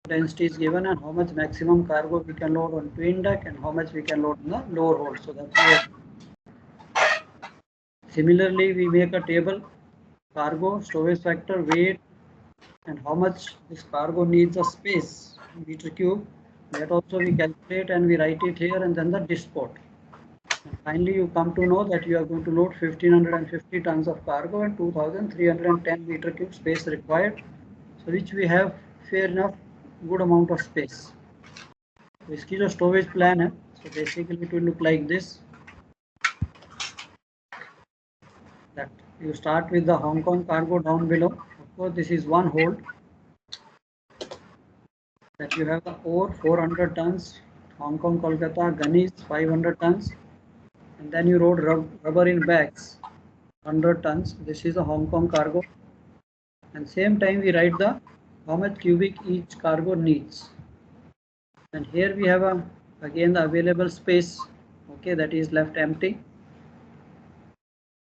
density is given and how much maximum cargo we can load on twin deck and how much we can load in the lower hold. So that's it. Similarly, we make a table: cargo, stowage factor, weight, and how much this cargo needs a space, meter cube. That also we calculate and we write it here, and then the disport. And finally, you come to know that you are going to load 1550 tons of cargo and 2310 meter cube space required, so which we have fair enough good amount of space. तो इसकी जो storage plan है, so basically it will look like this. That you start with the Hong Kong cargo down below. Of course, this is one hold. That you have the ore 400 tons, Hong Kong Kolkata Gunnies 500 tons, and then you load rubber in bags 100 tons. This is a Hong Kong cargo, and same time we write the how much cubic each cargo needs. And here we have again the available space, okay, that is left empty.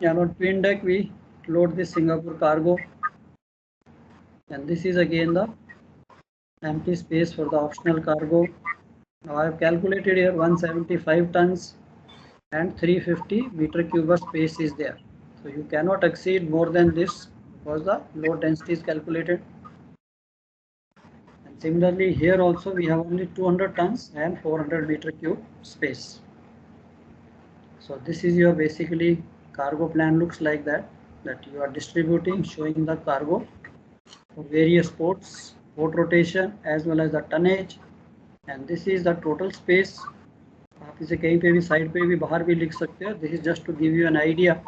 And on twin deck we load this Singapore cargo, and this is again the empty space for the optional cargo. Now I have calculated here 175 tons and 350 meter cube space is there. So you cannot exceed more than this because the load density is calculated. And similarly here also we have only 200 tons and 400 meter cube space. So this is your basically cargo plan looks like that you are distributing, showing the cargo for various ports, port rotation as well as the tonnage, and this is the total space. आप इसे कहीं पे भी side पे भी बाहर भी लिख सकते हो. This is just to give you an idea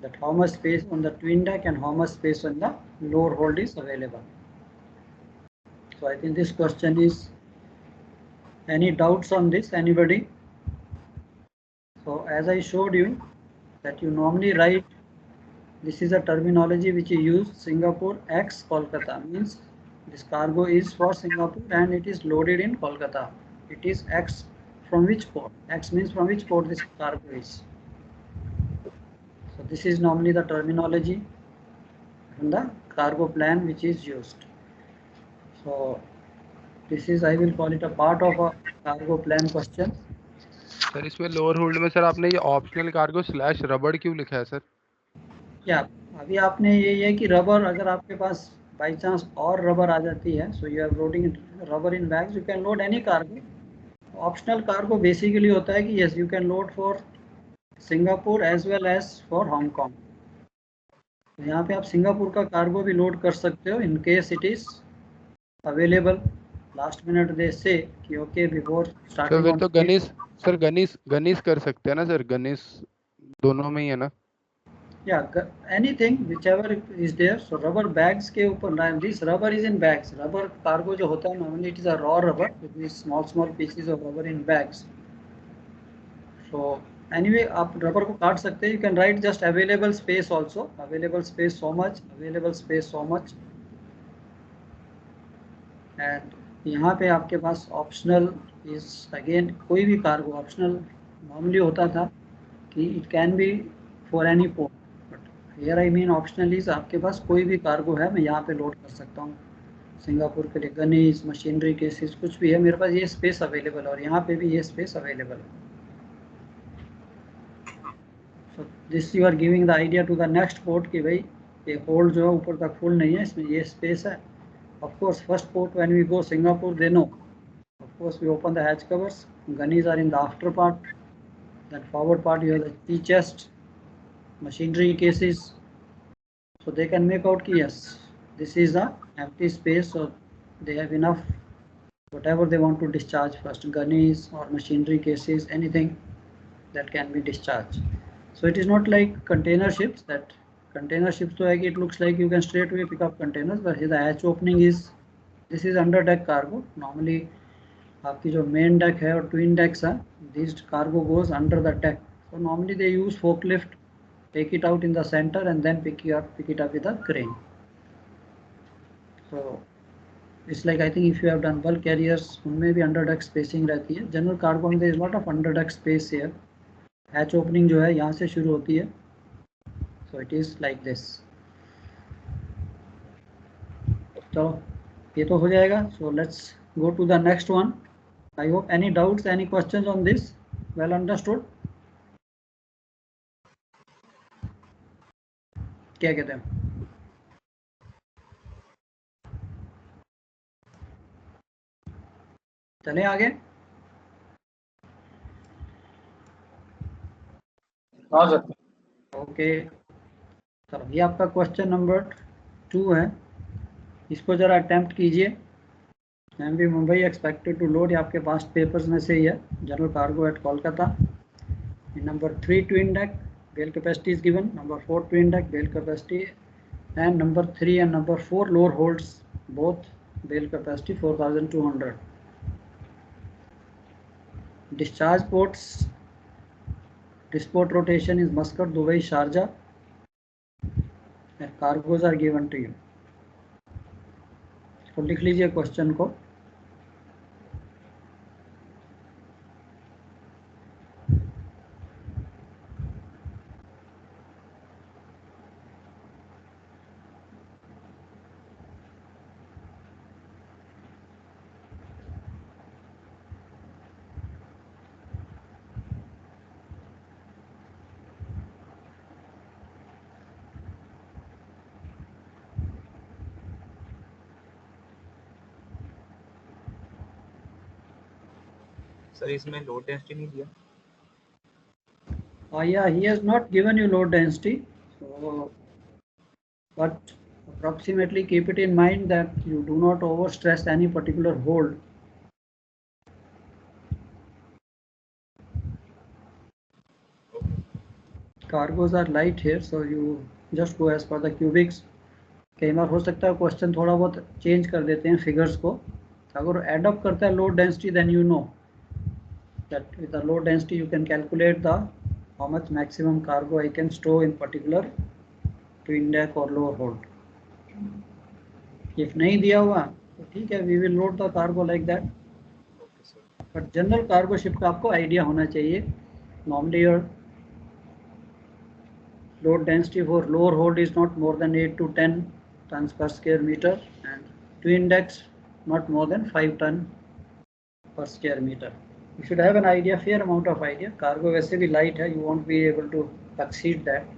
that how much space on the twin deck and how much space on the lower hold is available. So I think this question is, any doubts on this, anybody? So as I showed you that you normally write, this is a terminology which you use, Singapore X Kolkata, means this cargo is for Singapore and it is loaded in Kolkata. It is X from which port? X means from which port this cargo is. So this is normally the terminology and the cargo plan which is used. So this is, I will call it a part of a cargo plan question. Sir इसमें lower hold में sir आपने ये optional cargo slash रबड़ क्यों लिखा है sir? क्या अभी आपने ये है कि रबर, अगर आपके पास बाई चांस और रबर आ जाती है, so you are loading rubber in bags, you can load any cargo. Optional cargo basically होता है कि yes you can load for Singapore as well as for Hong Kong. तो यहाँ पे आप सिंगापुर का कार्गो भी लोड कर सकते हो in case it is available. Last minute they say कि ओके बिफोर स्टार्टिंग ऑन. तो गनीस कर सकते हैं ना सर? गनीस दोनों में ही है ना? Yeah, anything whichever is there. So rubber bags के ऊपर, this rubber is in bags. Rubber cargo जो होता है normally it is a raw rubber with these small pieces of rubber in bags. So anyway आप rubber को काट सकते हैं. You can write just available space also. Available space so much. Available space so much. And यहाँ पे आपके पास optional is again कोई भी cargo optional normally होता था कि it can be for any port. Here I mean optional is आपके पास कोई भी कार्गो है, मैं यहाँ पे लोड कर सकता हूँ. सिंगापुर के लिए गनीज, मशीनरी केसेस, कुछ भी है, मेरे पास ये स्पेस अवेलेबल है और यहाँ पे भी ये स्पेस अवेलेबल है. So this you are giving the idea to the next port कि भाई ये होल्ड जो है ऊपर तक फुल नहीं है, इसमें ये स्पेस है. Of course first port when we go Singapore they know, of course we open the hatch covers, gunnies are in the after part, then forward part you have the tea chest, machinery cases, so they can make out yes this is a empty space, so they have enough whatever they want to discharge first, gunnies or machinery cases, anything that can be discharged. So it is not like container ships, that container ships so like it looks like you can straight away pick up containers, but here the hatch opening is, this is under deck cargo. Normally आपकी जो main deck है और twin डेक्स है, this cargo goes under the deck. So normally they use forklift, take it out in the center and then pick it up with a crane. So it's like I think if you have done bulk carriers उनमें भी under deck spacing रहती है. General cargo में there is lot of under deck space here. Hatch opening जो है यहाँ से शुरू होती है. So it is like this. तो ये तो हो जाएगा. So let's go to the next one. I hope any doubts, any questions on this? Well understood? क्या कहते हैं? चलें आगे? हाँ सर. ओके. चलो ये आपका क्वेश्चन नंबर 2 है. इसको जरा अटेम्प्ट कीजिए. MV Mumbai expected to load, ये आपके पास्ट पेपर्स में से ही है. General cargo at Kolkata. Number 3 twin deck, bale capacity is given. Number 4 twin deck, bale capacity, and number 3 and number 4 lower holds, both bale capacity 4200. Discharge ports, disport rotation is Muscat, Dubai, Sharjah, and cargoes are given to you. तो लिख लीजिए question को. Sir इसमें load density नहीं दिया. Yeah, he has not given you load density, so but approximately keep it in mind that you do not overstress any particular hold. Cargoes are light here, so you just go as per the cubics. कई बार हो सकता है question थोड़ा बहुत change कर देते हैं figures को. अगर एड अप करता है load density, then you know that with the load density you can calculate the how much maximum cargo I can stow in particular twin deck or lower hold. If नहीं दिया हुआ तो ठीक है, we will load the cargo like that. Okay sir. But general cargo ship का आपको idea होना चाहिए. Normally your load density for lower hold is not more than 8 to 10 tons per square meter, and twin decks not more than 5 ton per square meter. You should have an idea, fair amount of idea. Cargo वैसे भी light है, you won't be able to exceed that.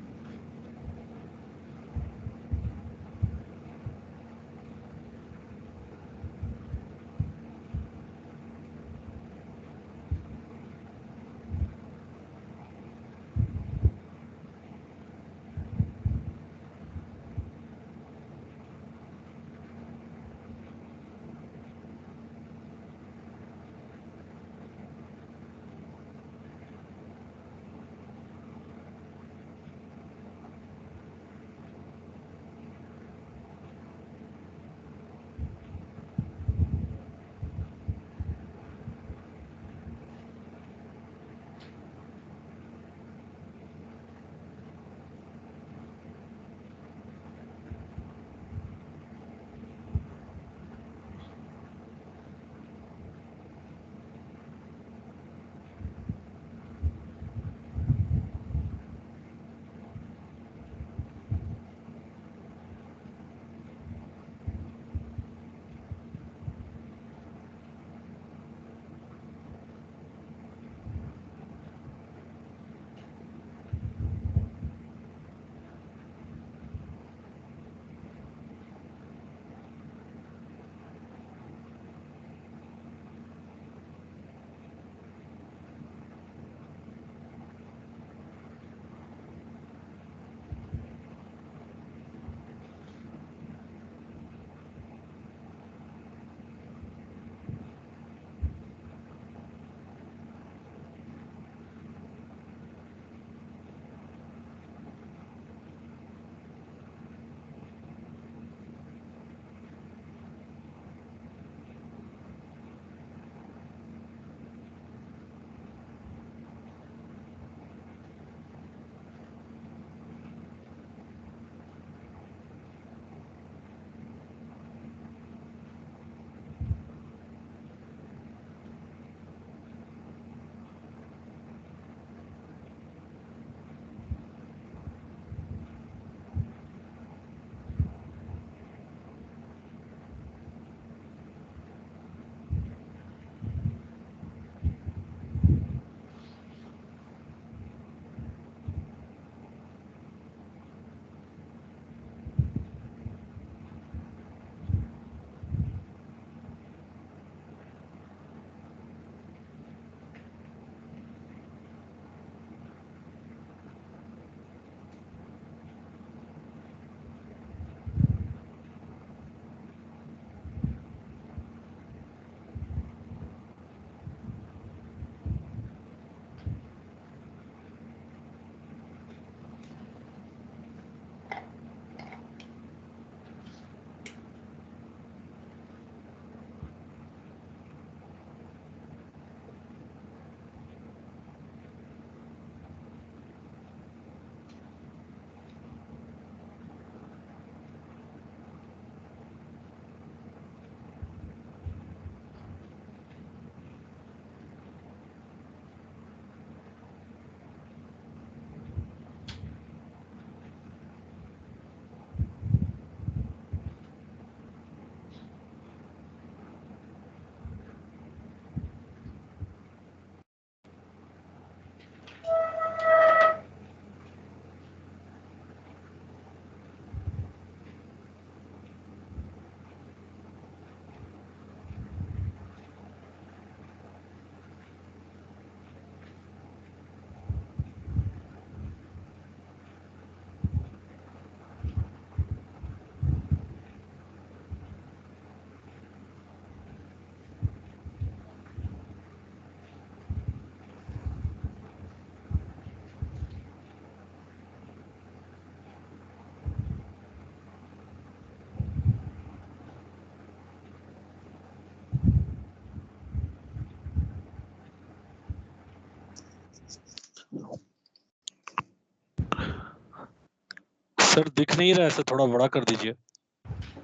Sir दिख नहीं रहा है sir, थोड़ा बड़ा कर दीजिए।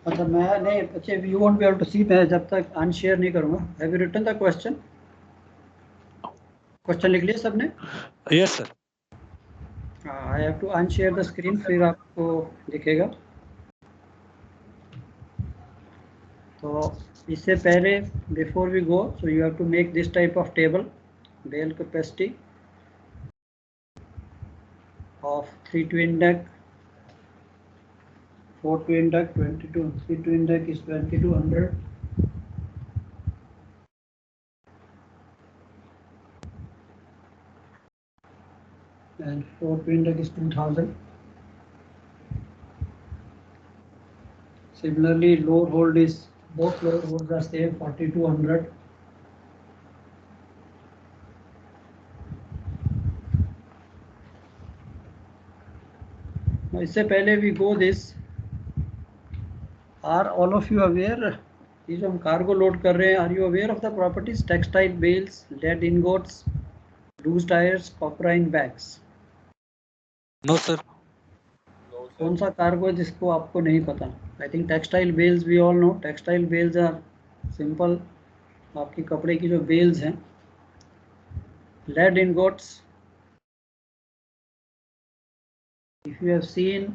अच्छा मैं नहीं, अच्छा you won't be able to see, मैं जब तक अनशेयर नहीं करूंगा। Have you written the question? Question लिख लिया सबने? Yes sir. I have to unshare the screen, फिर आपको दिखेगा। तो इससे पहले before we go, so you have to make this type of table, bale capacity of 3 twin deck, 4 twin deck 22, 3 twin deck is 2200, and 4 twin deck is 2000. Similarly, lower hold is, both lower holds are same, 4200. Now इससे पहले we go this, are all of you aware, ये जो हम cargo load कर रहे हैं, are you aware of the properties textile bales, lead ingots, loose tires, copra in bags? No sir. कौन सा कार्गो है जिसको आपको नहीं पता? I think textile bales, we all know textile bales are simple, आपकी कपड़े की जो बेल्स हैं। Lead ingots, if you have seen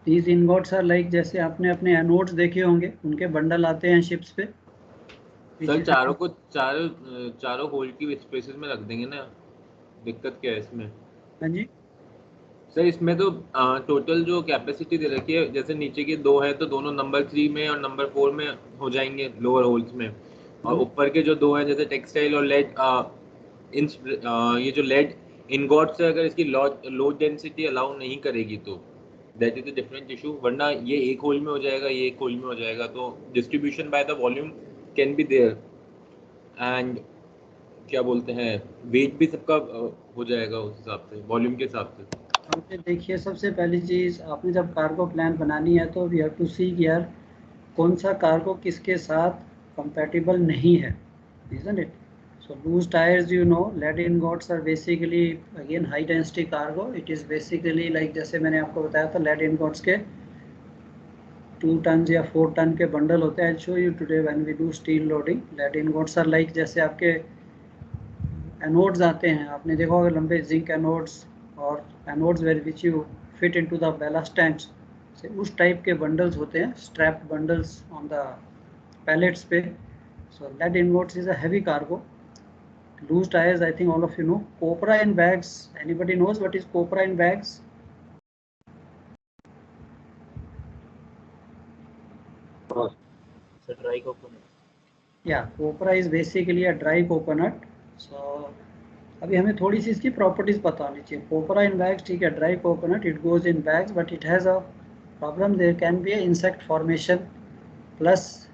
these ingots are like, जैसे आपने अपने एनोड्स देखे होंगे, उनके बंडल आते हैं शिप्स पे। सर चारों होल की स्पेसेस में रख देंगे ना, दिक्कत क्या है इसमें? हाँ जी, सर इसमें तो टोटल जो कैपेसिटी दे रखी है, जैसे नीचे के 2 है तो दोनों नंबर 3 में और नंबर 4 में हो जाएंगे लोअर होल्स में, और ऊपर के जो 2 हैं जैसे टेक्सटाइल और लेड, ये जो लेड इनगॉट से अगर इसकी लो डेंसिटी अलाउ नहीं करेगी तो that is a different issue, वरना ये एक होल में हो जाएगा, ये एक होल में हो जाएगा, तो distribution by the volume can be there, and क्या बोलते हैं, वेट भी सबका हो जाएगा उस हिसाब से, वॉल्यूम के हिसाब से। आपने देखिए सबसे पहली चीज़, आपने जब कार्गो प्लान बनानी है तो वी हैव टू सी यार कौन सा कार्गो किसके साथ कंपैटिबल नहीं है, isn't it? So loose tires, you know, lead ingots are basically again high density cargo. It is basically like, जैसे मैंने आपको बताया था, lead ingots के 2 tons या 4 टन के बंडल होते हैं। I'll show you today when we do steel loading. Lead ingots are like, जैसे आपके एनोड्स आते हैं, आपने देखा होगा लंबे जिंक एनोड्स और anodes where which you fit into the ballast tanks, से उस टाइप के बंडल्स होते हैं, strapped bundles on the pallets पे। So lead ingots is a heavy cargo. Loose tyres, I think all of you know. Copra in bags, anybody knows what is copra in bags? Dry coconut, या copra is basically a dry coconut. So अभी हमें थोड़ी सी इसकी properties पता होनी चाहिए। कोपरा in bags, ठीक है, dry coconut, it goes in bags, but it has a problem, there can be a insect formation, plus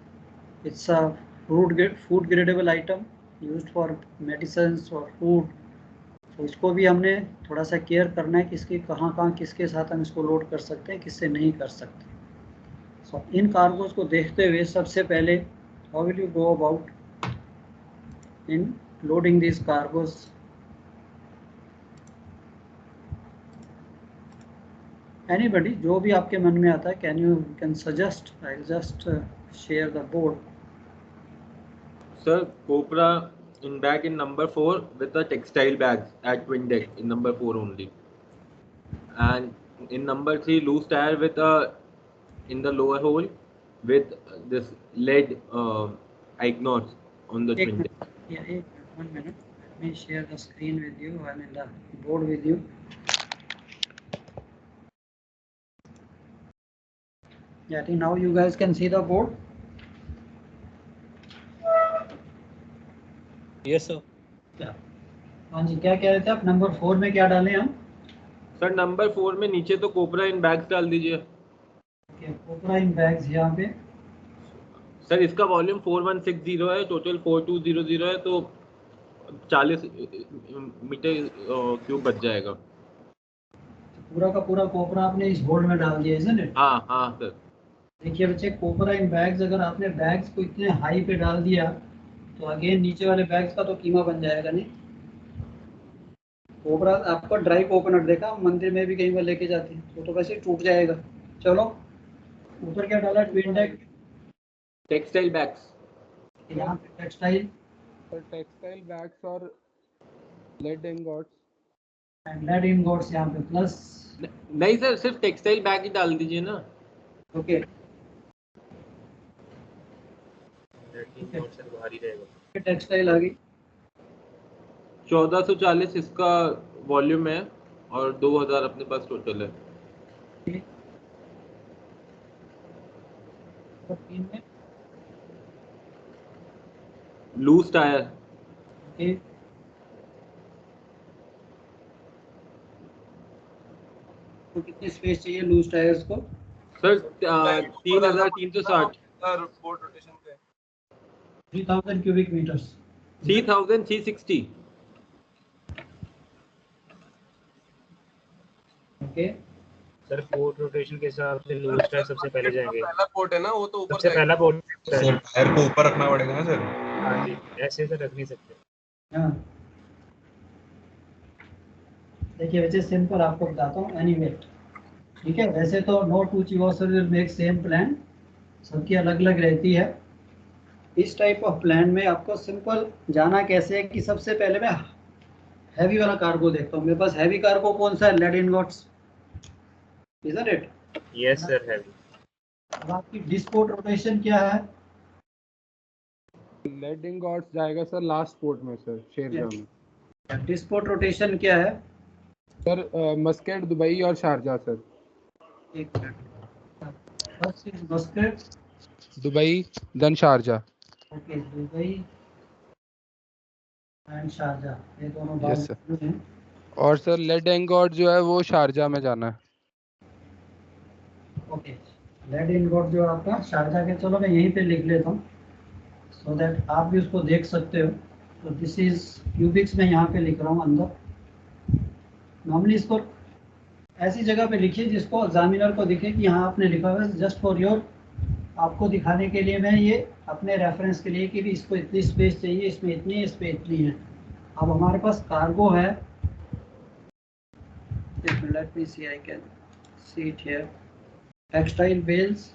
it's a food gradable item used for medicines और फूड। तो इसको भी हमने थोड़ा सा केयर करना है कि इसकी कहाँ किसके साथ हम इसको लोड कर सकते हैं, किससे नहीं कर सकते। सो इन कार्गोज को देखते हुए सबसे पहले how will you go about in loading this cargoes? Anybody, जो भी आपके मन में आता है, can suggest, I just share the board. Sir copra in bag in number 4 with the textile bags at twin deck in number 4 only, and in number 3 loose tire with a in the lower hole with this lead ignores on the twin deck. Yeah, 1 minute, let me share the screen with you and in the board with you. Yeah, I think now you guys can see the board. Yes sir. Yeah. हाँ जी, क्या कह रहे थे आप? Number 4 में क्या डालें हम? सर नंबर 4 में नीचे तो कोपरा इन बैग्स डाल दीजिए। कोपरा इन बैग्स यहाँ पे। सर इसका वॉल्यूम 4160 है, टोटल 4200 है, तो 40 मीटर क्यूब बच जाएगा। पूरा का पूरा कोपरा आपने इस होल्ड में डाल दिया, isn't it? हाँ सर। देखिए बच्चे, कोपरा इन बैग्स, अगर आपने बैग्स को इतने हाई पे डाल दिया तो अगेन नीचे वाले बैग्स का तो कीमा बन जाएगा नहीं। कोबरा आपको ड्राई कोकोनट देखा, मंदिर में भी कहीं बार लेके जाते हैं, वो तो वैसे ही टूट जाएगा। चलो ऊपर क्या डाला, ट्विन डेक, टेक्सटाइल बैग्स, यहाँ पे टेक्सटाइल सर टेक्सटाइल बैग्स और लेड इंगॉट्स। एंड लेड इनगोट्स यहाँ पे प्लस। नहीं सर, सिर्फ टेक्सटाइल बैग ही डाल दीजिए ना। ओके भारी रहेगा। टेक्सटाइल आ गई, 1440 इसका वॉल्यूम है और 2000 अपने पास टोटल है। और 3 में लूज टायर, ओके, तो कितनी स्पेस चाहिए लूज टायर्स को? Sir 3360, 3000 cubic metres, 3360। Okay. Sir port rotation के हिसाब से लूज टायर सबसे पहले जाएंगे। पहला पोर्ट है ना वो, तो ऊपर सबसे पहला पोर्ट सर टायर को ऊपर रखना पड़ेगा ना सर। हाँ जी, ऐसे तो रख नहीं सकते। हाँ देखिए वैसे सिंपल आपको बताता हूँ एनीवे, ठीक है। वैसे तो no two chief officer will make same plan, सबकी अलग अलग रहती है। इस टाइप ऑफ प्लान में आपको सिंपल जाना कैसे है कि सबसे पहले मैं हैवी वाला कार्गो देखता हूँ। मेरे पास हैवी कार्गो कौन सा है, lead ingots, isn't it? Yes sir, heavy. अब आपकी डिस्पोर्ट रोटेशन क्या है? लेड इंगॉट्स जाएगा सर लास्ट पोर्ट में सर, शेरजाह में। डिस्पोर्ट रोटेशन क्या है? सर मस्कट, दुबई और शारजाह सर। एक minute, first is Muscat, Dubai then Sharjah. Okay, Dubai and Sharjah, ये दोनों Yes, बात हैं। और सर लेड इंगॉट जो है वो शारजाह में जाना है। ओके, लेड इनगॉट जो आपका शारजाह के, चलो मैं यहीं पे लिख लेता हूँ सो दैट आप भी उसको देख सकते हो। तो दिस इज क्यूबिक्स में यहाँ पे लिख रहा हूँ अंदर। नॉर्मली इसको ऐसी जगह पे लिखिए जिसको एग्जामिनर को दिखे कि यहाँ आपने लिखा हुआ है। जस्ट फॉर योर, आपको दिखाने के लिए मैं ये अपने रेफरेंस के लिए कि भी इसको इतनी स्पेस चाहिए, इसमें इतनी, इस पे इतनी है। अब हमारे पास कार्गो है, let me see, I can see it here, textile bales,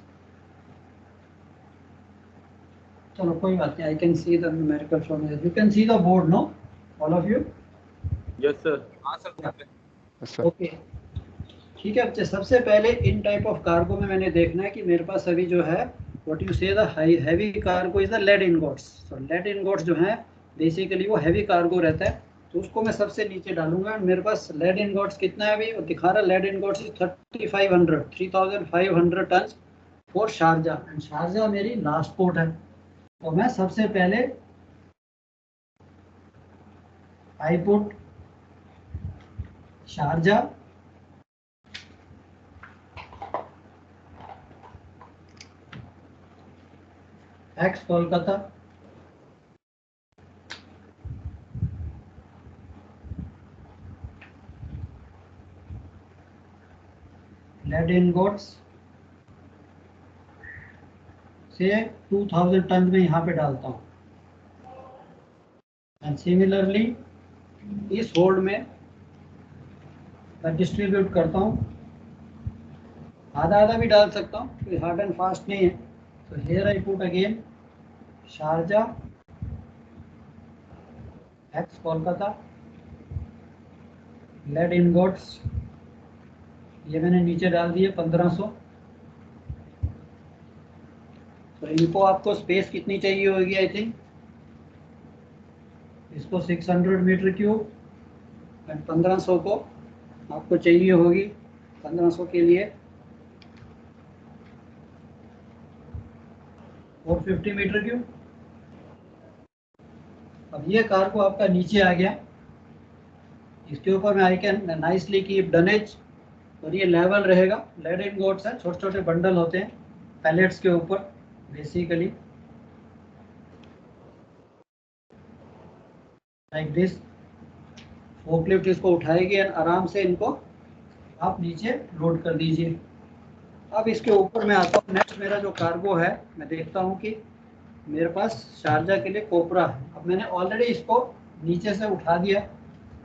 चलो कोई बात नहीं, I can see the numerical from here, you can see the board, no all of you? Yes sir. हाँ सर। सर ओके ठीक है बच्चे, सबसे पहले इन टाइप ऑफ कार्गो में मैंने देखना है कि मेरे पास अभी जो है what you say the heavy cargo is the lead ingots. So lead ingots जो है बेसिकली वो हैवी कार्गो रहता है, तो उसको मैं सबसे नीचे डालूंगा। मेरे पास लेड इनगॉट्स कितना है अभी, वो दिखा रहा है lead ingots 3500 ton for Sharjah, and Sharjah मेरी लास्ट पोर्ट है। तो मैं सबसे पहले I put Sharjah, ex Kolkata, lead ingots से 2000 टन में यहाँ पे डालता हूँ, एंड सिमिलरली इस होल्ड में मैं डिस्ट्रीब्यूट करता हूँ। आधा आधा भी डाल सकता हूँ, कोई हार्ड एंड फास्ट नहीं है। तो here I put again Sharjah, ex Kolkata, lead ingots, ये मैंने नीचे डाल दिए 1500। तो इनको आपको स्पेस कितनी चाहिए होगी, आई थिंक इसको 600 मीटर क्यूब, एंड 1500 को आपको चाहिए होगी 1500 के लिए 450 मीटर क्यूब। अब ये कार्गो आपका नीचे आ गया, इसके ऊपर मैं I can nicely keep dunnage, और ये लेवल रहेगा। लेड इनगॉट्स है, छोटे छोटे बंडल होते हैं पैलेट्स के ऊपर बेसिकली लाइक दिस। फोकलिफ्ट इसको उठाएगी एंड आराम से इनको आप नीचे लोड कर दीजिए। अब इसके ऊपर मैं आता हूँ, नेक्स्ट मेरा जो कार्गो है, मैं देखता हूँ कि मेरे पास शारजाह के लिए कोपरा है। अब मैंने ऑलरेडी इसको नीचे से उठा दिया,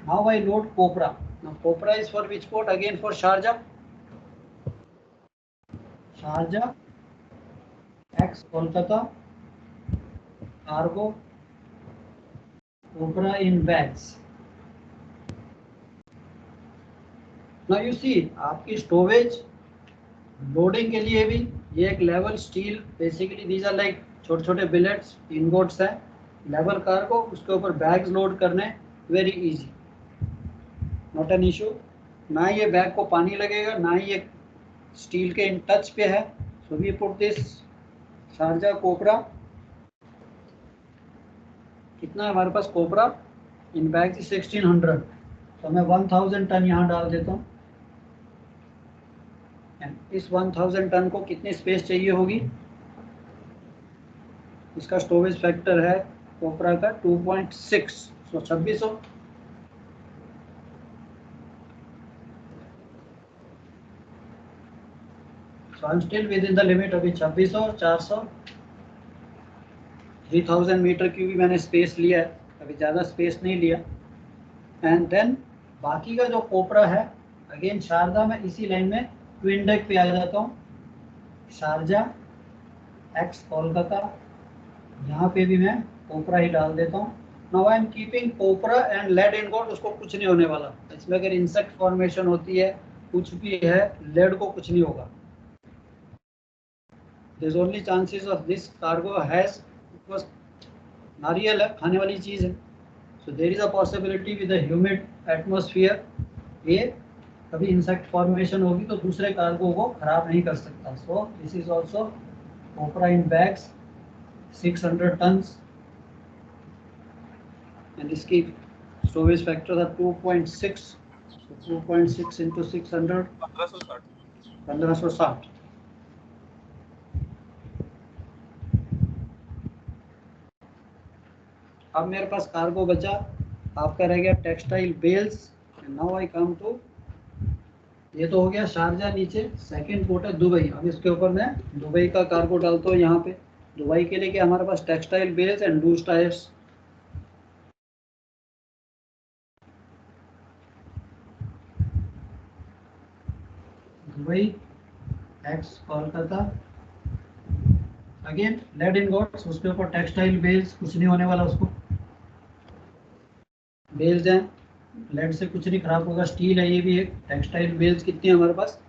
Now I load Cobra. Now Cobra is for which port? Again for Sharjah. Sharjah X Kolkata cargo Cobra in bags. Now you see आपकी स्टोरेज लोडिंग के लिए भी ये एक level steel, basically these are like छोटे छोटे billets ingots हैं, level cargo, उसके ऊपर बैग्स लोड करने very easy, not an issue. ना ये बैग को पानी लगेगा, ना ही ये स्टील के इन टच पे है। So we put this Sharjah copra. कितना है हमारे पास कोबरा इन बैग 1600, तो मैं 1000 टन यहाँ डाल देता हूँ। इस 1000 टन को कितनी स्पेस चाहिए होगी? इसका स्टोरेज फैक्टर है कोबरा का 2.6, सो 2600। So I'm still within the limit। अभी 2600 और 400 3000 मीटर की भी मैंने स्पेस लिया है, अभी ज़्यादा स्पेस नहीं लिया। एंड देन बाकी का जो कोबरा है अगेन शारदा में इसी लाइन में ट्विन डेक पे आ जाता हूँ। शारजा एक्स कोलकाता, यहाँ पे भी मैं कोबरा ही डाल देता हूँ। Now I am keeping copra and lead ingot, उसको कुछ नहीं होने वाला। इसमें अगर इंसेक्ट फॉर्मेशन होती है, कुछ भी है, लेड को कुछ नहीं होगा। There's only chances of this cargo has, because नारियल है, खाने वाली चीज़ है, so there is a possibility with the humid atmosphere ये कभी इंसेक्ट फॉर्मेशन होगी तो दूसरे कार्गो को खराब नहीं कर सकता। So this is also cobra in bags 600 tons and इसकी स्टोरेज फैक्टर था 2.6, 2.6 इंटू 600 1560। अब मेरे पास कार्गो बचा, आपका रह गया textile bales. Now I come to, ये तो हो गया शारजा नीचे, सेकंड पोर्ट है दुबई। अब इसके ऊपर मैं दुबई का कार्गो डालता हूँ यहाँ पे। दुबई के लिए क्या हमारे पास textile bales and loose tyres. Dubai ex Kolkata, again lead ingots, उसके ऊपर टेक्सटाइल बेल्स, कुछ नहीं होने वाला उसको। बेल्स हैं, लेड से कुछ नहीं खराब होगा, स्टील है ये भी एक। टेक्सटाइल बेल्स कितनी है हमारे पास?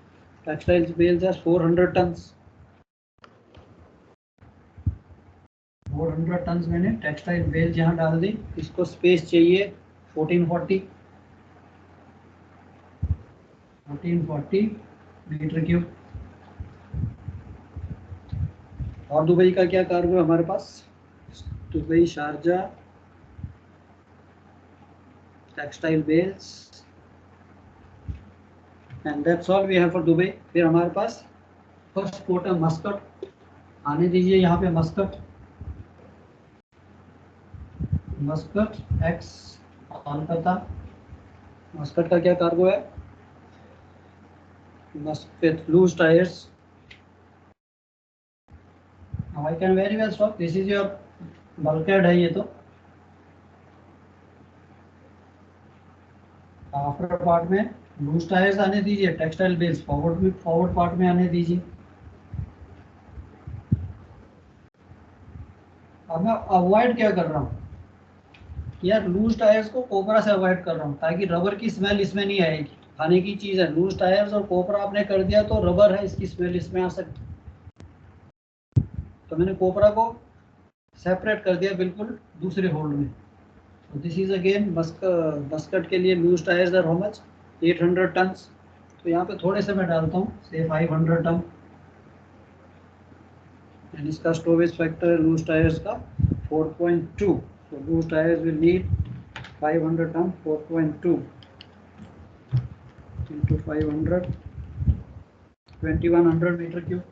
टेक्सटाइल बेल्स है 400 टन्स। 400 टन्स मैंने टेक्सटाइल बेल्स यहाँ डाल दी। इसको स्पेस चाहिए 1440 मीटर क्यूब। और दुबई का क्या कार्गो है हमारे पास? Dubai Sharjah textile bales and that's all we have for Dubai. फिर हमारे पास फर्स्ट पोर्ट है मस्कट, आने दीजिए यहाँ पे Muscat. Muscat ex Kolkata, Muscat का क्या कार्गो है? Muscat loose tyres. I can very well stop, this is your bulkhead है ये तो। आफ्टर पार्ट में लूज टायर्स आने दीजिए, टेक्सटाइल बेल्स फॉरवर्ड पार्ट में आने दीजिए। अब मैं अवॉइड क्या कर रहा हूँ यार, लूज टायर्स को कोबरा से अवॉइड कर रहा हूँ ताकि रबर की स्मेल इसमें नहीं आएगी। खाने की चीज़ है, लूज टायर्स और कोबरा आपने कर दिया तो रबर है, इसकी स्मेल इसमें आ सकती। तो मैंने कोबरा को सेपरेट कर दिया बिल्कुल दूसरे होल्ड में। तो दिस इज अगेन मस्कट के लिए loose tyres are how much? 800 tons. तो यहाँ पे थोड़े से मैं डालता हूँ, से 500 टन। एंड इसका स्टोरेज फैक्टर है लूज टायर्स का 4.2। तो loose tyres will need 500 ton, 4.2 into 500 2100 metre cube.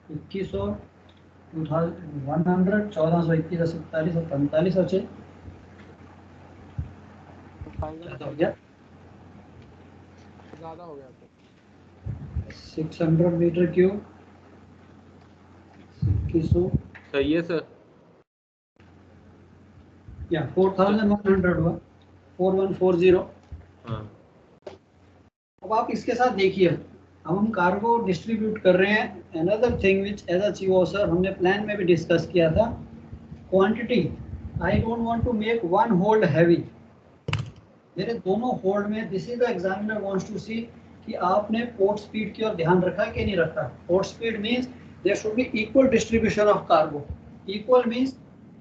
2100 2100 1421 47 और 45 और 6 ज्यादा हो गया तो 600 मीटर क्यूब 2100। सही है सर। या 4100 हुआ, 4140। हाँ अब आप इसके साथ देखिए, अब हम कार्गो डिस्ट्रीब्यूट कर रहे हैं। Another thing which as a CO sir हमने प्लान में भी डिस्कस किया था, quantity. I don't want to make one hold heavy. मेरे दोनों होल्ड में, this is the examiner wants to see कि आपने पोर्ट स्पीड की ओर ध्यान रखा कि नहीं रखा। Port speed means there should be equal distribution of cargo. Equal means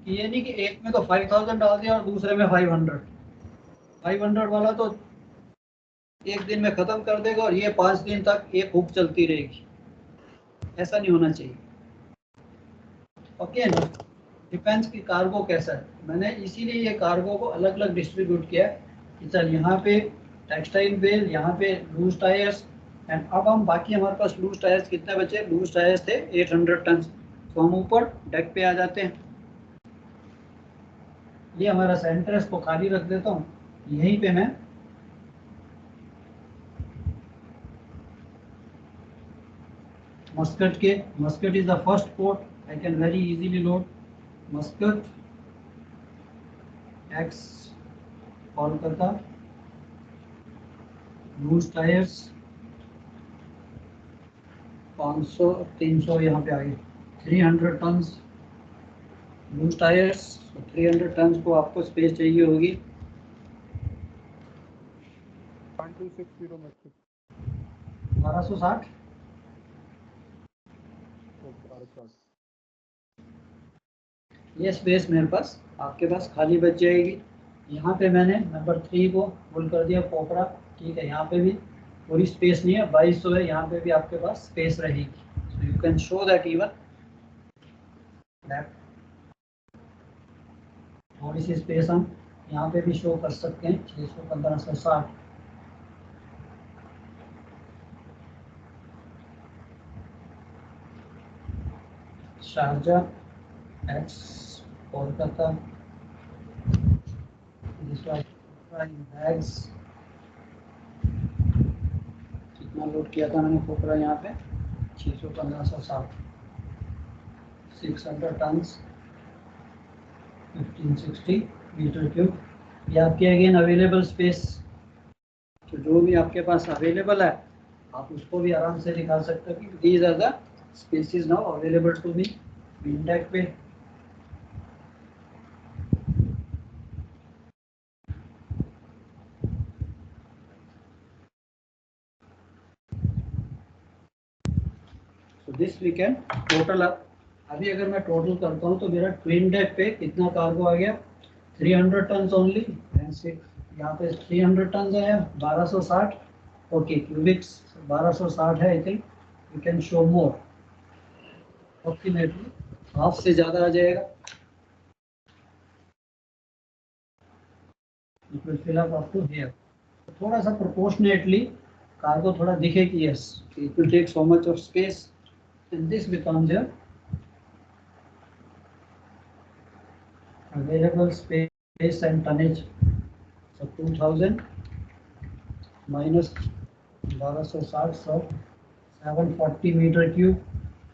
कि ये नहीं कि एक में तो 5000 डाल दिया और दूसरे में 500 वाला तो एक दिन में खत्म कर देगा और ये 5 दिन तक एक हुक चलती रहेगी। ऐसा नहीं होना चाहिए। ओके ना, डिपेंड्स कि कार्गो कैसा है। मैंने इसीलिए ये कार्गो को अलग अलग डिस्ट्रीब्यूट किया है कि चल यहाँ पे टेक्सटाइल बेल, यहाँ पे लूज टायर्स। एंड अब हम बाकी हमारे पास लूज टायर्स कितने बचे? लूज टायर्स थे 800 टन। तो हम ऊपर डेक पे आ जाते हैं। ये हमारा सेंटर, इसको खाली रख देता हूँ। यहीं पे मैं Muscat is the first port. I can very easily load Muscat, X, Kolkata, loose tires 500 300 यहाँ पे आ गए, 300 टन्स लूज टायर्स। 300 टन्स को आपको स्पेस चाहिए होगी 1260। ये स्पेस मेरे पास, आपके पास खाली बच जाएगी। यहाँ पे मैंने नंबर 3 को फुल कर दिया कोपरा। ठीक है, यहाँ पे भी पूरी स्पेस नहीं है, 2200 है। यहाँ पे भी आपके पास स्पेस रहेगी। So you can show that even that थोड़ी सी स्पेस हम यहाँ पे भी शो कर सकते हैं। 600-1560 शारजा, एक्स, कोलकाता, बैग्स। कितना लोड किया था मैंने कोपरा यहाँ पे? 600-1560, 600 टन्स, 1560 मीटर क्यूब। ये आपके अगेन अवेलेबल स्पेस। तो जो भी आपके पास अवेलेबल है आप उसको भी आराम से निकाल सकते हो कि these are the spaces now available to me main deck पे। So this we can total up। अभी अगर मैं टोटल करता हूँ तो मेरा ट्विन डेक पे कितना कार्गो आ गया? 300 टन ओनली। यहाँ पे 300 टन आया, 1260। ओके, क्यूबिक्स 1260 है। I think you can show more. Approximately half से ज़्यादा आ जाएगा। It will fill up to here. थोड़ा सा प्रोपोर्शनेटली कार्गो थोड़ा दिखे कि yes it will take so much of space and this becomes your available space and tonnage। So 2000 minus 1260, so 740 meter cube।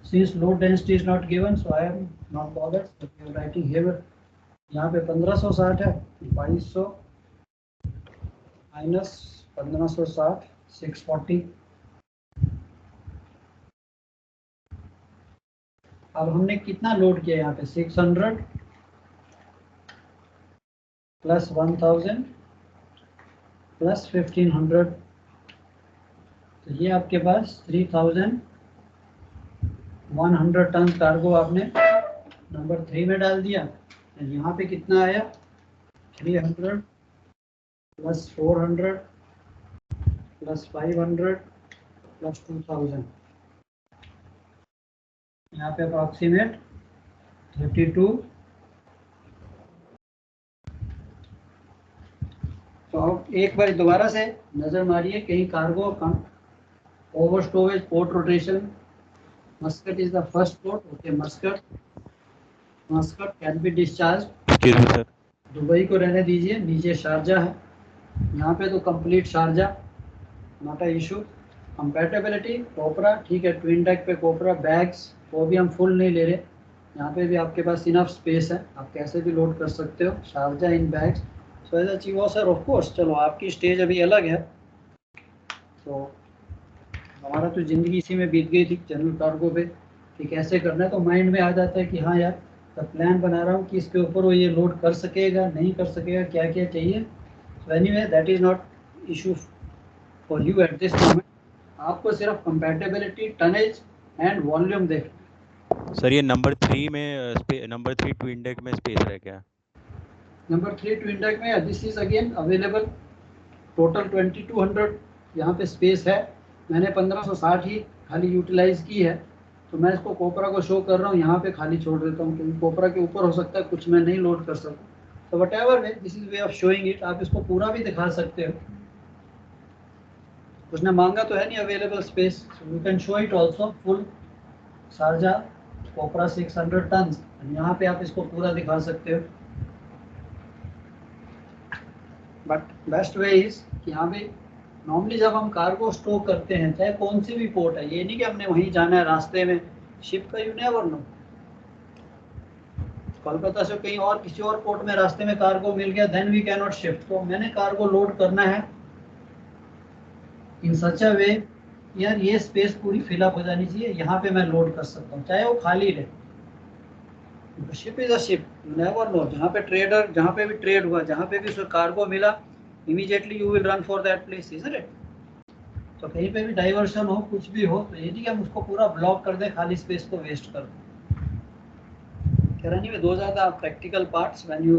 Since load density is not given, so I am not bothered, but we are writing here। यहाँ पे 1560 है, 2200 minus 1560, 640। अब हमने कितना load किया यहाँ पे? 600 plus 1000 plus 1500। तो ये आपके पास 3100 टन कार्गो आपने नंबर 3 में डाल दिया। यहाँ पे कितना आया? 300 प्लस 400 प्लस 500 प्लस 2000। यहाँ पे अप्रॉक्सीमेट 32। तो आप एक बार दोबारा से नज़र मारिए कहीं कार्गो कम over storage port rotation. Muscat is the first port. Okay, Muscat can be discharge. Sir Dubai को रहने दीजिए, नीचे शारजा है। यहाँ पे तो complete Sharjah, not a issue. Compatibility copra, ठीक है, ट्विन डेक पे कोपरा। बैग्स वो भी हम फुल नहीं ले रहे, यहाँ पे भी आपके पास इनफ स्पेस है, आप कैसे भी लोड कर सकते हो। Sharjah in bags. So as achieve sir of course, चलो आपकी स्टेज अभी अलग है, तो हमारा तो ज़िंदगी इसी में बीत गई थी जनरल कार्गो पे कि कैसे करना है, तो माइंड में आ जाता है कि हाँ यार प्लान बना रहा हूँ कि इसके ऊपर वो ये लोड कर सकेगा नहीं कर सकेगा, क्या क्या चाहिए। So anyway that is not issue for you at this moment. आपको सिर्फ कंपैटिबिलिटी, टनेज एंड वॉल्यूम देख। सर ये नंबर 3 में नंबर 3 ट्विन डेक में स्पेस रह गया। नंबर 3 ट्विन डेक में this is again available, total 2200 यहाँ पे स्पेस है। मैंने 1560 ही खाली यूटिलाइज की है, तो मैं इसको कोपरा को शो कर रहा हूँ, यहाँ पे खाली छोड़ देता हूँ क्योंकि कोपरा के ऊपर हो सकता है कुछ मैं नहीं लोड कर सकूँ। तो what ever way, this is way of showing it. आप इसको पूरा भी दिखा सकते हो, उसने मांगा तो है नहीं available space, you can show it also full Sharjah copra 600 ton. यहाँ पे आप इसको पूरा दिखा सकते हो, बट बेस्ट वे इज कि यहाँ पे नॉर्मली जब हम कार्गो स्टोर करते हैं, चाहे कौन सी भी पोर्ट है, ये नहीं कि हमने वहीं जाना है रास्ते में शिप का, यू नेवर नो, कोलकाता से कहीं और किसी और पोर्ट में रास्ते में कार्गो मिल गया, then we can not shift. तो मैंने कार्गो लोड करना है इन सच अ वे, यार ये स्पेस पूरी फिलअप हो जानी चाहिए, यहाँ पे मैं लोड कर सकता हूँ चाहे वो खाली रहे। Ship is a ship, you never know, जहाँ पे ट्रेडर, जहाँ पे भी ट्रेड हुआ, जहाँ पे भी उसको कार्गो मिला, immediately you will run for that place, isn't it. तो कहीं पे भी डाइवर्शन हो, कुछ भी हो, तो ये नहीं कि हम उसको पूरा ब्लॉक कर दें, खाली स्पेस को वेस्ट कर दें। Anyway, those are the practical parts. When you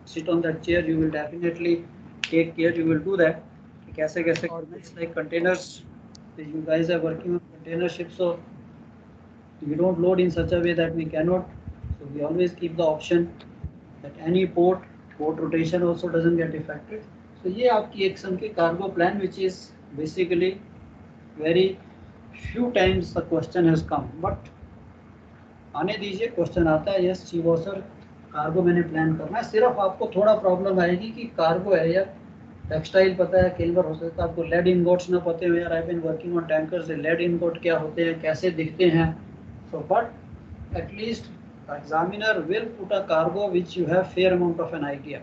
sit on that chair, you will definitely take care, you will do that. कैसे कैसे organize like containers, you guys are working on container ships, so we don't load in such a way that we cannot, so we always keep the option that any port rotation also doesn't get affected. So ये आपकी एक किस्म की cargo plan which is basically very few times the question has come, but आने दीजिए, question आता है। Yes chief officer, cargo मैंने प्लान करना है, सिर्फ आपको थोड़ा प्रॉब्लम आएगी कि कार्गो है या टेक्सटाइल पता है, कई बार हो सकता है आपको लेड इनगोट्स ना पते हो, यार I been working on tanker से, लेड इनगोट क्या होते हैं, कैसे दिखते हैं। So but at least examiner will put a cargo which you have fair amount of an idea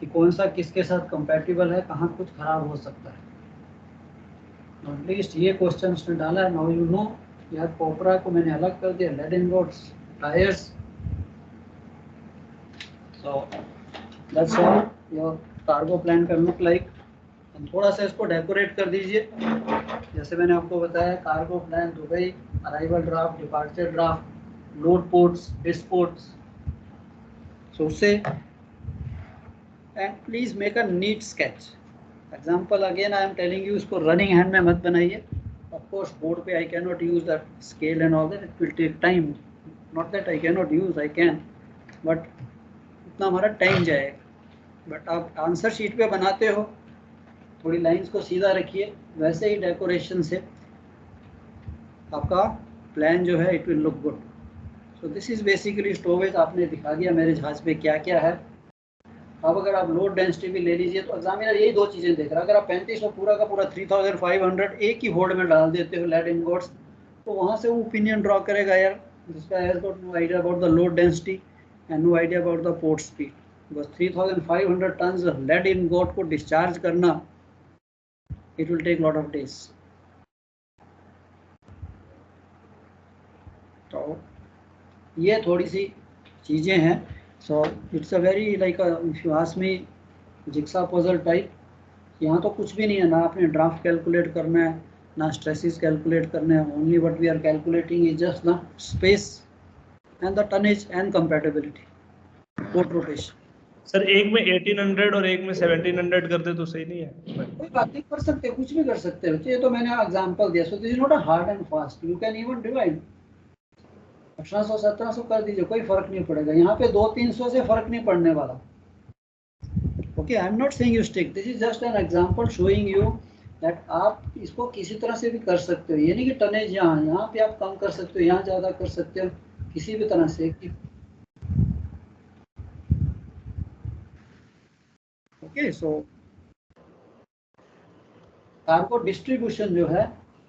कि कौन सा किसके साथ कंपैटिबल है, कहाँ कुछ खराब हो सकता है। एटलीस्ट ये क्वेश्चन उसने डाला है, नाउ यू नो। यार कोपरा को मैंने अलग कर दिया, lead ingots, tyres, so that's all your cargo plan can look like. थोड़ा सा इसको डेकोरेट कर दीजिए, जैसे मैंने आपको बताया cargo plan, Dubai arrival draft, departure draft, load ports, disports, so उससे and please make a neat sketch. Example again I am telling you, इसको रनिंग हैंड में मत बनाइए। Of course, board पे I cannot use that scale and all that. It will take time. Not that I cannot use, I can, but इतना हमारा time जाएगा। But आप answer sheet पे बनाते हो, थोड़ी लाइंस को सीधा रखिए, वैसे ही डेकोरेशन से आपका प्लान जो है it will look good. So this is basically storage, आपने दिखा दिया मेरे जहाज पे क्या क्या है। अब अगर आप लोड डेंसिटी भी ले लीजिए, तो एग्जामिनर यही दो चीज़ें देख रहा है। अगर आप 3500 पूरा का पूरा 3500 एक ही होल्ड में डाल देते हो लेड इनगोट्स, तो वहाँ से वो ओपिनियन ड्रॉ करेगा, यार जिसका has got no idea about the load density and no idea about the port speed. बस 3500 टन लेड इनगोट को डिस्चार्ज करना, it will take lot of days. तो ये थोड़ी सी चीज़ें हैं। So it's a very like a, if you ask me, jigsaw puzzle type। यहाँ तो कुछ भी नहीं है, ना आपने ड्राफ्ट कैलकुलेट करना है, ना स्ट्रेसेस कैलकुलेट करना है। Only what we are calculating is just the space and the tonnage and compatibility, port rotation. Sir एक में 1800 और एक में 1700 कर दे तो सही नहीं है? कोई बात नहीं, कर सकते हो, कुछ भी कर सकते हो। ये तो मैंने एग्जांपल दिया। So this is not a hard and fast, you can even divide 1800 1700 कर दीजिए, कोई फर्क नहीं पड़ेगा। यहाँ पे 200-300 से फर्क नहीं पड़ने वाला। Okay, I am not saying you stick, this is just an example showing you that आप इसको किसी तरह से भी कर सकते हो। ये नहीं कि टनेज यहाँ पे आप कम कर सकते हो, यहाँ ज़्यादा कर सकते हो, किसी भी तरह से। ओके, सो कार्गो डिस्ट्रीब्यूशन जो है,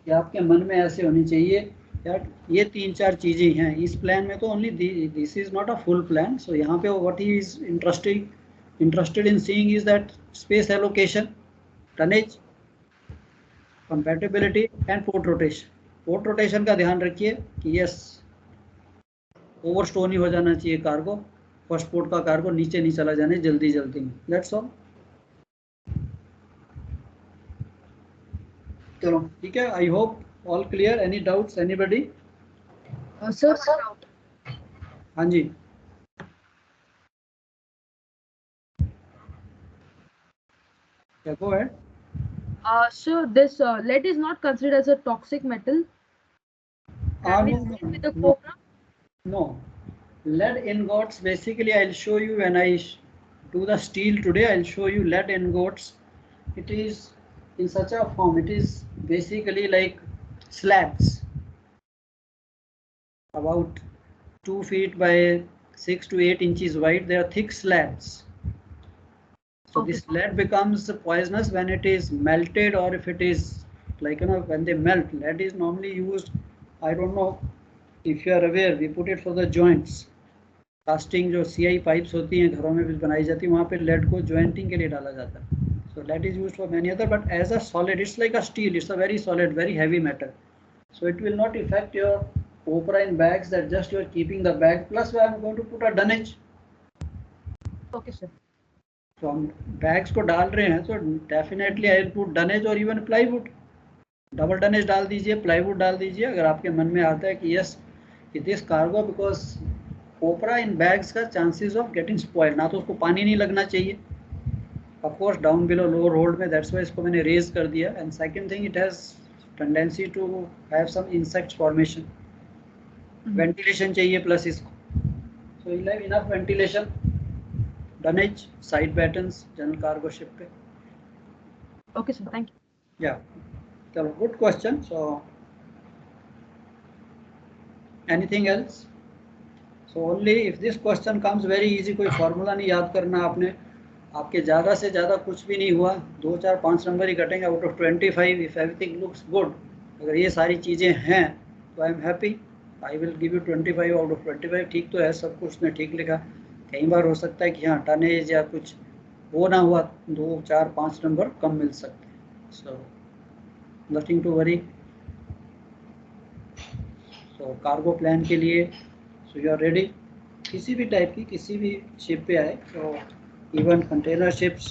ये आपके मन में ऐसे होनी चाहिए यार ये 3-4 चीजें हैं इस प्लान में तो only this is not a full plan. So यहाँ पे what he is interested in seeing is that space allocation, tonnage, compatibility and port rotation. Port rotation का ध्यान रखिए कि यस ओवरस्टो नहीं हो जाना चाहिए कार्गो, फर्स्ट पोर्ट का कार्गो नीचे नहीं चला जाने जल्दी जल्दी में. That's all. चलो ठीक है. I hope all clear. Any doubts anybody? Sir, हाँ जी. Yeah, go ahead. sir, this lead is not considered as a toxic metal. Can we see with the cobra? No. Lead ingots, basically I'll show you when I do the steel today. I'll show you lead ingots. It is in such a form. It is basically like slabs about 2 feet by 6 to 8 inches wide. They are thick slabs. So Okay. this lead becomes poisonous when it is melted, or if it is like, when they melt. Lead is normally used, I don't know if you are aware, we put it for the joints. Casting जो CI pipes होती हैं घरों में भी बनाई जाती है, वहाँ पे लेड को जॉइंटिंग के लिए डाला जाता है. So lead is used for many other, but as a solid it's like a steel. It's a very solid, very heavy metal. So it will not affect your copra in bags, that just you are keeping the bag. Plus I am going to put a dunnage. Okay, sir. तो हम bags को डाल रहे हैं तो definitely I will put dunnage और even plywood. Double dunnage डाल दीजिए, प्लाईवुड डाल दीजिए अगर आपके मन में आता है कि yes it is cargo, because copra in bags का चांसेस ऑफ गेटिंग स्पॉइल्ड. ना तो उसको पानी नहीं लगना चाहिए of course down below lower hold में, दैट्स वाई इसको मैंने रेज कर दिया. And second thing, it has tendency to have some insect formation. Ventilation चाहिए प्लस इसको. So you have enough ventilation. Dunnage, side battens general cargo ship पे. Okay, sir. Thank you. Yeah. चलो, good question. So anything else? So only if this question comes very easy, कोई formula नहीं याद करना आपने. आपके ज़्यादा से ज़्यादा कुछ भी नहीं हुआ, 2, 4, 5 नंबर ही कटेंगे out of 25 if everything looks good. अगर ये सारी चीज़ें हैं तो I am happy. I will give you 25 out of 25. ठीक तो है सब कुछ, उसने ठीक लिखा. कई बार हो सकता है कि हाँ टनेज या कुछ वो ना हुआ, 2, 4, 5 नंबर कम मिल सकते हैं. So nothing to worry. So cargo plan के लिए सो यू आर रेडी. किसी भी टाइप की किसी भी शिप पे आए, so even container ships,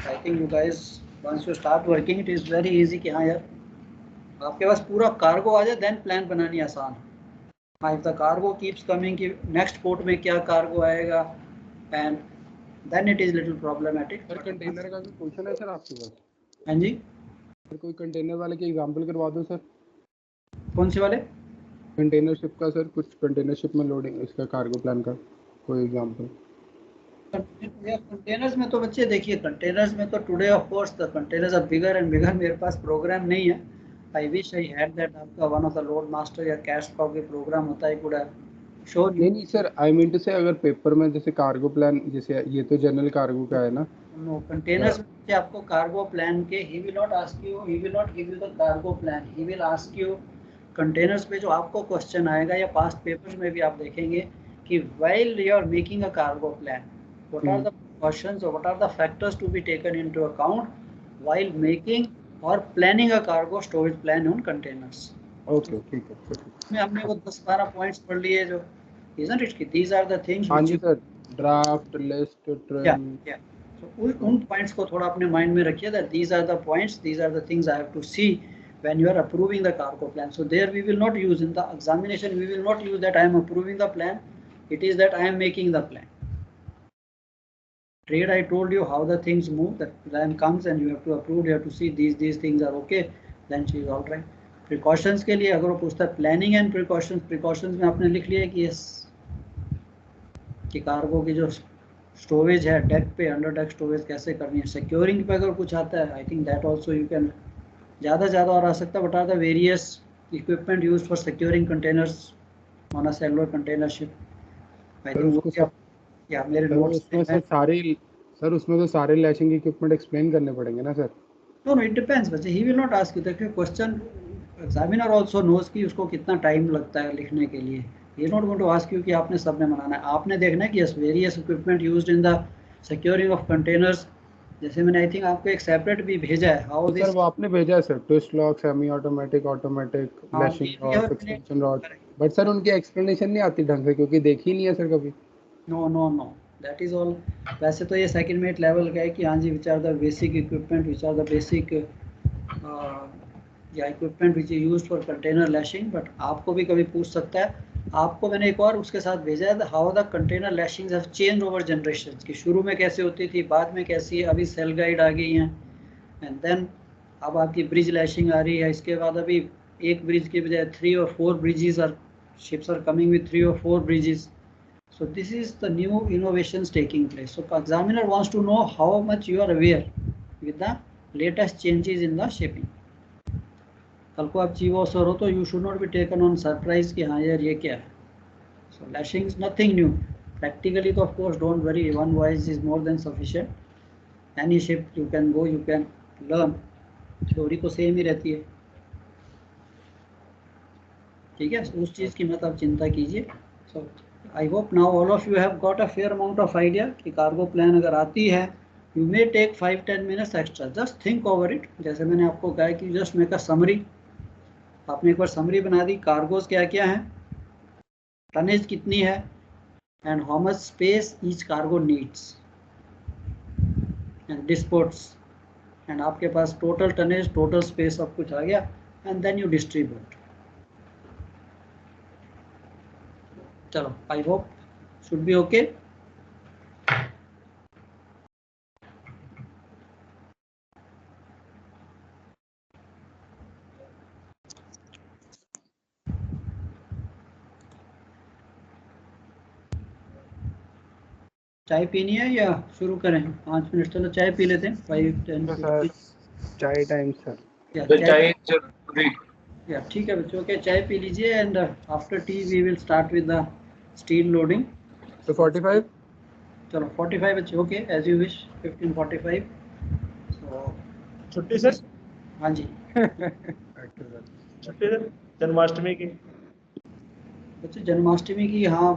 I think you guys once you start working it is very easy कि हाँ यार आपके पास पूरा कार्गो आ जाए देन प्लान बनानी आसान है. हाँ, if the cargo keeps coming कि नेक्स्ट पोर्ट में क्या कार्गो आएगा, and then it is little problematic. Sir container का कोई क्वेश्चन है सर आपके पास? हाँ जी, सर कोई कंटेनर वाले की एग्जांपल करवा दो सर. कौन से वाले? कंटेनर शिप का सर, कुछ कंटेनर शिप में लोडिंग इसका कार्गो प्लान का कोई एग्जांपल. कंटेनर्स में तो बच्चे देखिए, कंटेनर्स में तो today of course the containers are bigger and bigger. मेरे पास प्रोग्राम नहीं है. I wish I had that. आपका one of the load master या कैश पाव के प्रोग्राम होता है पूरा शो. नहीं सर, आई मीन टू से अगर पेपर में जैसे कार्गो प्लान, जैसे ये तो जनरल कार्गो का है ना. नो, कंटेनर्स में आपको कार्गो प्लान के he will not ask you, he will not give you the cargo plan. He will ask you containers पे जो आपको क्वेश्चन आएगा या पास्ट पेपर्स में भी आप देखेंगे कि while you are making a cargo plan, what are the precautions or what are the factors to be taken into account while making or planning a cargo storage plan on containers. Okay ठीक है sir. इसमें हमने वो 10-12 points पढ़ लिए जो isn't it कि these are the things हाँ which जी sir, draft, list, trim. so उन पॉइंट्स को थोड़ा अपने माइंड में रखिए that these are the points, these are the things I have to see when you are approving the cargo plan. So there we will not use, in the examination we will not use that I am approving the plan. It is that I am making the plan. Trade, I told you how the things move. The plan comes and you have to approve. You have to see these things are okay. Then she is all right. Precautions के लिए अगर वो पूछता है planning and precautions में आपने लिख लिया कि yes कि कार्गो की जो स्टोरेज है डेक पे, अंडर डेक स्टोरेज कैसे करनी है. सिक्योरिंग पे अगर कुछ आता है, I think that also you can ज़्यादा और आ सकता है. But are the various equipment use for securing containers on a cellular container ship. I think या मेरे नोट्स उसमें सर उसमें तो सारे लैशिंग इक्विपमेंट एक्सप्लेन करने पड़ेंगे ना सर. No, it depends. बच्चे, he will not ask you. देखिए क्वेश्चन एग्जामिनर ऑल्सो नोज कि उसको कितना टाइम लगता है लिखने के लिए। ये not going to ask you कि आपने सब में बनाना है, आपने देखना है कि yes various equipment used in the securing of containers. जैसे मैंने आई थिंक आपको एक सेपरेट भी भेजा है हाउ तो दिस। सर वो आपने भेजा है sir, twist lock, semi automatic, automatic, हाँ, लैशिंग ये भी है rod, extension rod, but sir उनकी एक्सप्लेनेशन नहीं आती ढंग से क्योंकि देखी नहीं है सर कभी। No no no, that is all. वैसे तो ये सेकंड मेट लेवल का है कि हाँ जी which are the basic equipment, which are the basic या equipment which is used for container lashing. But आपको भी कभी पूछ सकता है। आपको मैंने एक और उसके साथ भेजा है how the container lashings have change over generation, कि शुरू में कैसे होती थी, बाद में कैसी है, अभी सेल गाइड आ गई हैं, एंड देन अब आपकी ब्रिज लैशिंग आ रही है। इसके बाद अभी एक ब्रिज के बजाय 3 और 4 bridges are, ships are coming with 3 और 4 bridges. So this is the new innovations taking place. So examiner wants to know how much you are aware with the latest changes in the shaping. कल को आप chief officer हो तो you should not be taken on surprise कि हाँ यार ये क्या है. So lashing is nothing new. Practically तो of course don't worry, one voice is more than sufficient. Any ship you can go, you can learn. Theory तो same ही रहती है, ठीक है, उस चीज़ की मत आप चिंता कीजिए। So I hope now all of you have got a fair amount of idea कि कार्गो प्लान अगर आती है you may take 5-10 minutes extra, just think over it. जैसे मैंने आपको कहा कि जस्ट मेक अ समरी, आपने एक बार समरी बना दी, कार्गोज क्या क्या हैं, टनेज कितनी है, and how much space each cargo needs and disports, and आपके पास टोटल टनेज, टोटल स्पेस सब कुछ आ गया, एंड देन यू डिस्ट्रीब्यूट। चलो, I hope should be okay. चाय पीनी है या शुरू करें? 5 मिनट, चलो चाय पी लेते हैं। 5-10 सर चाय टाइम सर। चाय जरूरी। या ठीक है बच्चों के, चाय पी लीजिए and after T V will start with the steel loading. तो 45 चलो 45 बच्चे, ओके एज यू विश। 15:45। सो छुट्टी सर, हाँ जी छुट्टी सर जन्माष्टमी की। बच्चे जन्माष्टमी की, हाँ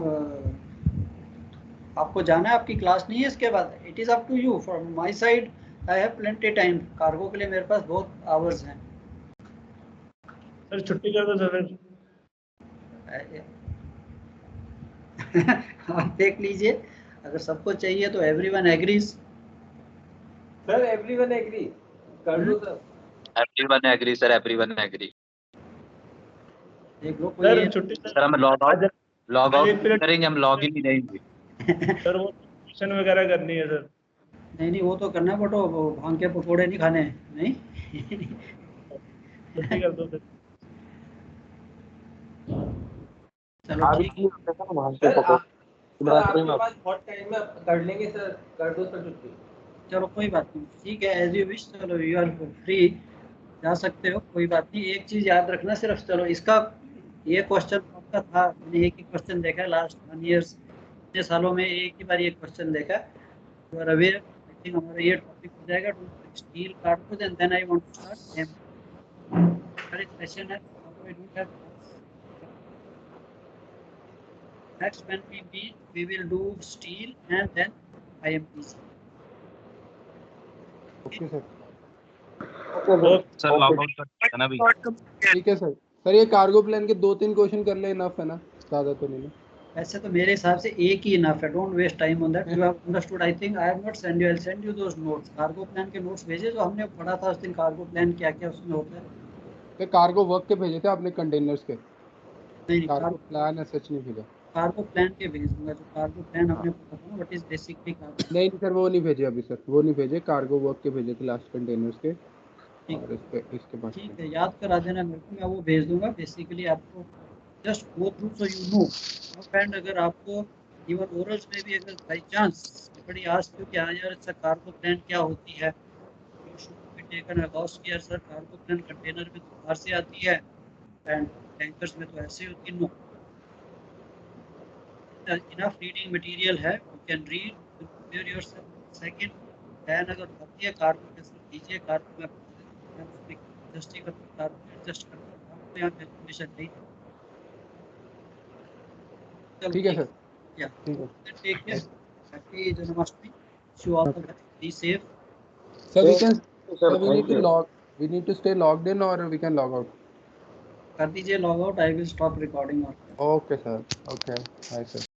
आपको जाना है, आपकी क्लास नहीं है इसके बाद, it is up to you. From my side I have plenty time, cargo के लिए मेरे पास बहुत आवर्स हैं। सर छुट्टी कर दो सर। आप देख लीजिए, अगर सबको चाहिए तो everyone agrees. Sir everyone agree कर दो sir. Everyone agree, sir. Everyone agree. देख लो कोई सर छुट्टी सर हम लॉग आउट एक पीरियड करेंगे, हम लॉग इन ही रहेंगे। सर वो ट्यूशन वगैरह करनी है सर। नहीं वो तो करना, बट वो भांग के पकौड़े नहीं खाने हैं, नहीं छुट्टी कर दो सर। चलो ठीक है। सर आपके पास बहुत टाइम है, कर लेंगे सर, कर दो सर छुट्टी। चलो कोई बात नहीं, ठीक है एज यू विश। चलो यू आर फ्री, जा सकते हो, कोई बात नहीं। एक चीज़ याद रखना सिर्फ, चलो इसका ये क्वेश्चन आपका था, मैंने एक ही क्वेश्चन देखा है लास्ट 1 ईयर, इतने सालों में एक ही बार ये क्वेश्चन देखा। You are aware, I think हमारा ये टॉपिक हो जाएगा to steel cargoes, and then I want to start em. हमारे सेशन है, I don't have next when we meet we will do steel and then IMPC. Okay sir. Sir log out करना ना भी। ठीक है sir. Sir ये cargo plan के 2-3 question कर ले, इनफ है ना, ज़्यादा तो नहीं ना? वैसे तो मेरे हिसाब से एक ही इनफ है, don't waste time on that. You have understood, I think I have not send you, I will send you those notes. Cargo plan के नोट्स भेजे जो हमने पढ़ा था उस दिन, कार्गो प्लान क्या क्या उसमें होता है। तो कार्गो वर्क के भेजे थे आपने, कंटेनर्स के? नहीं कार्गो प्लान है सच नहीं भेजा? कार्गो प्लान के भेज दूंगा, जो कार्गो प्लान हमने पढ़ा था ना, व्हाट इज बेसिकली कार्गो। नहीं सर वो नहीं भेजे अभी सर, वो नहीं भेजे, कार्गो वर्क के भेजे थे लास्ट, कंटेनर्स के। और इसके बाद ठीक है, याद करा देना मेरे को, मैं वो भेज दूंगा। बेसिकली आपको just go through so you know. Friend अगर आपको इवन ओरल्स में भी अगर बाई चांस बड़ी आज क्योंकि हाँ यार इसका कार्गो प्लान क्या होती है, you should be taken about कि यार सर कार्गो प्लान कंटेनर में तो बाहर से आती है एंड टैंकर्स में तो ऐसे होती है। नो, इनफ रीडिंग मटेरियल है, you can read, prepare yourself. Second, plan अगर होती है कार्गो कैसे कीजिए, कार्गो में जस्ट एडजस्ट करता हूँ यहाँ कैलकुलेशन नहीं। ठीक है सर, या ठीक है take care, happy Janmashtami, wish all the best, be safe. Sir. We can Sir, we need to log, we need to stay logged in or we can log out? कर दीजिए log out, I will stop recording. Okay sir, okay, bye sir.